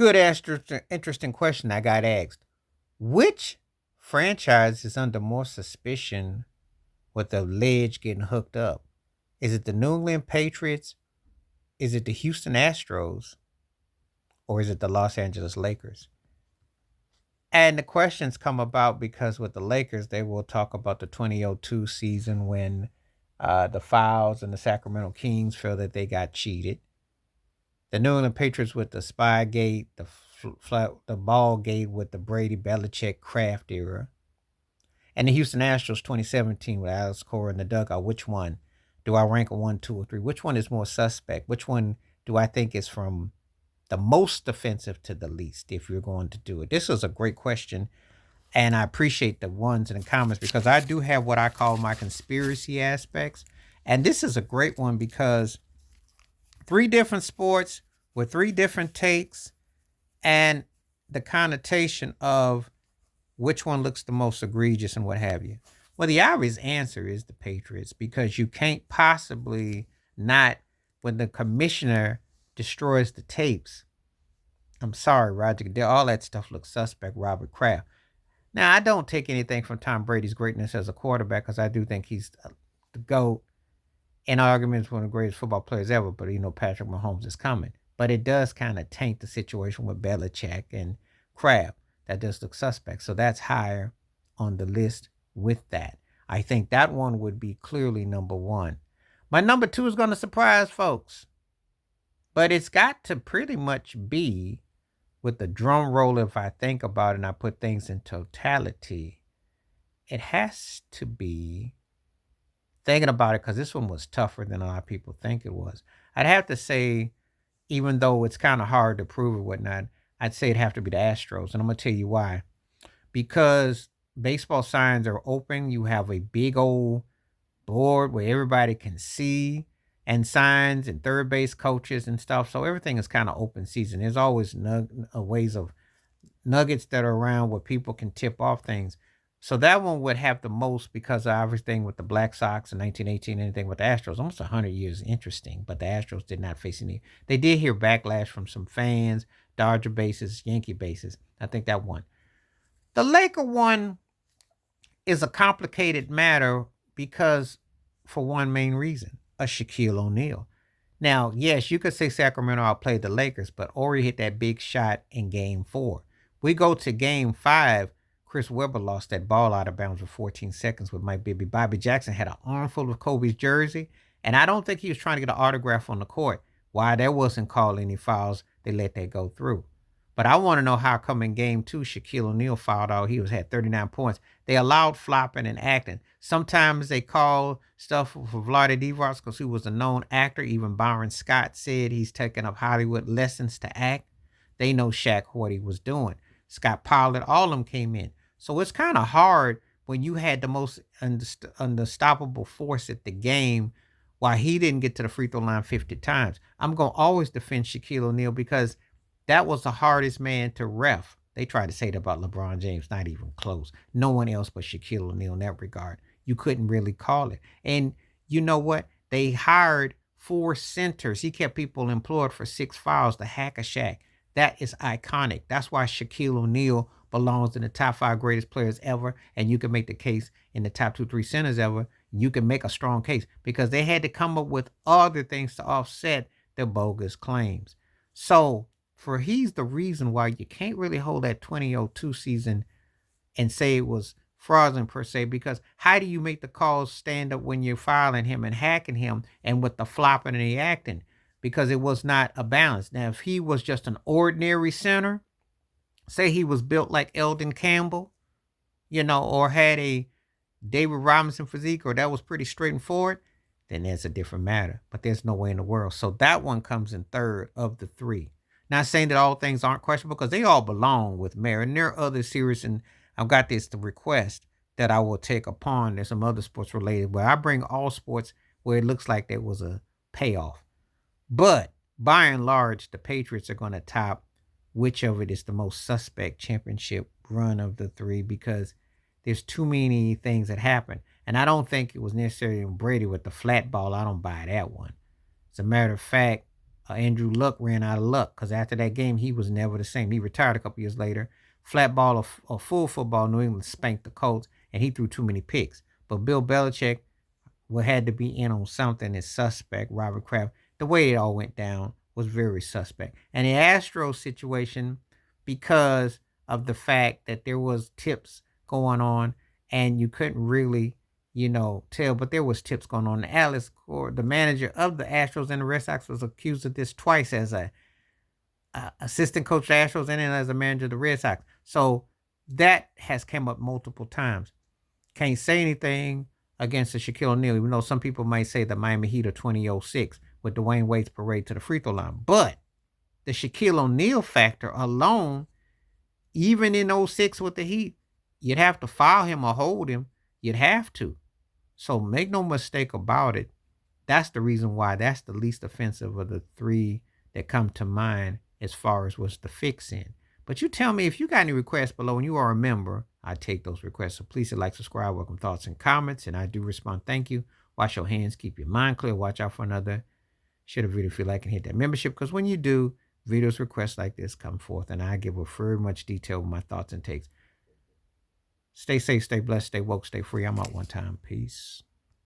Good, interesting question I got asked. Which franchise is under more suspicion with the ledge getting hooked up? Is it the New England Patriots? Is it the Houston Astros? Or is it the Los Angeles Lakers? And the questions come about because with the Lakers, they will talk about the 2002 season when the Fouls and the Sacramento Kings feel that they got cheated. The New England Patriots with the Spy Gate, the Ball Gate with the Brady Belichick Kraft era, and the Houston Astros 2017 with Alex Cora in the dugout. Which one do I rank a 1, 2, or 3? Which one is more suspect? Which one do I think is from the most offensive to the least if you're going to do it? This is a great question. And I appreciate the ones in the comments because I do have what I call my conspiracy aspects. And this is a great one because 3 different sports with 3 different takes and the connotation of which one looks the most egregious and what have you. Well, the obvious answer is the Patriots because you can't possibly not, when the commissioner destroys the tapes. I'm sorry, Roger Goodell, all that stuff looks suspect, Robert Kraft. Now, I don't take anything from Tom Brady's greatness as a quarterback because I do think he's the GOAT in arguments one of the greatest football players ever, but Patrick Mahomes is coming. But it does kind of taint the situation with Belichick and Kraft. That does look suspect. So that's higher on the list with that. I think that one would be clearly number 1. My number 2 is going to surprise folks. But it's got to pretty much be with the drum roll if I think about it and I put things in totality. It has to be, thinking about it, because this one was tougher than a lot of people think it was. I'd have to say, even though it's kind of hard to prove or whatnot, I'd say it'd have to be the Astros. And I'm going to tell you why. Because baseball signs are open. You have a big old board where everybody can see, and signs and third base coaches and stuff. So everything is kind of open season. There's always ways of nuggets that are around where people can tip off things. So that one would have the most because of everything with the Black Sox in 1918, anything with the Astros. Almost 100 years interesting, but the Astros did not face any. They did hear backlash from some fans, Dodger bases, Yankee bases. I think that one. The Laker one is a complicated matter because for one main reason, a Shaquille O'Neal. Now, yes, you could say Sacramento outplayed the Lakers, but Ori hit that big shot in game 4. We go to game 5. Chris Webber lost that ball out of bounds with 14 seconds with Mike Bibby. Bobby Jackson had an armful of Kobe's jersey, and I don't think he was trying to get an autograph on the court. Why there wasn't called any fouls, they let that go through. But I want to know how come in game 2, Shaquille O'Neal fouled out. He had 39 points. They allowed flopping and acting. Sometimes they call stuff for Vlade Divac because he was a known actor. Even Byron Scott said he's taking up Hollywood lessons to act. They know Shaq what he was doing. Scott Pollard, all of them came in. So it's kind of hard when you had the most unstoppable force at the game while he didn't get to the free throw line 50 times. I'm going to always defend Shaquille O'Neal because that was the hardest man to ref. They tried to say that about LeBron James, not even close. No one else but Shaquille O'Neal in that regard. You couldn't really call it. And you know what? They hired 4 centers. He kept people employed for 6 fouls to hack a Shaq. That is iconic. That's why Shaquille O'Neal belongs in the top 5 greatest players ever. And you can make the case in the top 2, 3 centers ever. You can make a strong case because they had to come up with other things to offset their bogus claims. So he's the reason why you can't really hold that 2002 season and say it was fraudulent per se, because how do you make the calls stand up when you're filing him and hacking him and with the flopping and the acting? Because it was not a balance. Now, if he was just an ordinary center, say he was built like Eldon Campbell, or had a David Robinson physique, or that was pretty straightforward, then that's a different matter. But there's no way in the world. So that one comes in third of the 3. Not saying that all things aren't questionable because they all belong with Mary. And there are other series, and I've got the request that I will take upon. There's some other sports related where I bring all sports where it looks like there was a payoff. But by and large, the Patriots are going to top which of it is the most suspect championship run of the 3 because there's too many things that happen. And I don't think it was necessarily Brady with the flat ball. I don't buy that one. As a matter of fact, Andrew Luck ran out of luck because after that game, he was never the same. He retired a couple years later. Flat ball or full football, New England spanked the Colts, and he threw too many picks. But Bill Belichick had to be in on something is suspect. Robert Kraft, the way it all went down was very suspect. And the Astros situation, because of the fact that there was tips going on, and you couldn't really, tell, but there was tips going on. Alex Gore, the manager of the Astros and the Red Sox, was accused of this twice as a assistant coach of the Astros and then as a manager of the Red Sox. So that has come up multiple times. Can't say anything against the Shaquille O'Neal, even though some people might say the Miami Heat of 2006 with Dwayne Wade's parade to the free throw line. But the Shaquille O'Neal factor alone, even in 06 with the Heat, you'd have to foul him or hold him. You'd have to. So make no mistake about it. That's the reason why that's the least offensive of the three that come to mind as far as what's the fix in. But you tell me if you got any requests below and you are a member, I take those requests. So please hit like, subscribe, welcome thoughts and comments. And I do respond. Thank you. Wash your hands, keep your mind clear. Watch out for another. Share the video if you like and hit that membership. Because when you do, videos requests like this come forth. And I give a very much detail with my thoughts and takes. Stay safe, stay blessed, stay woke, stay free. I'm out one time. Peace.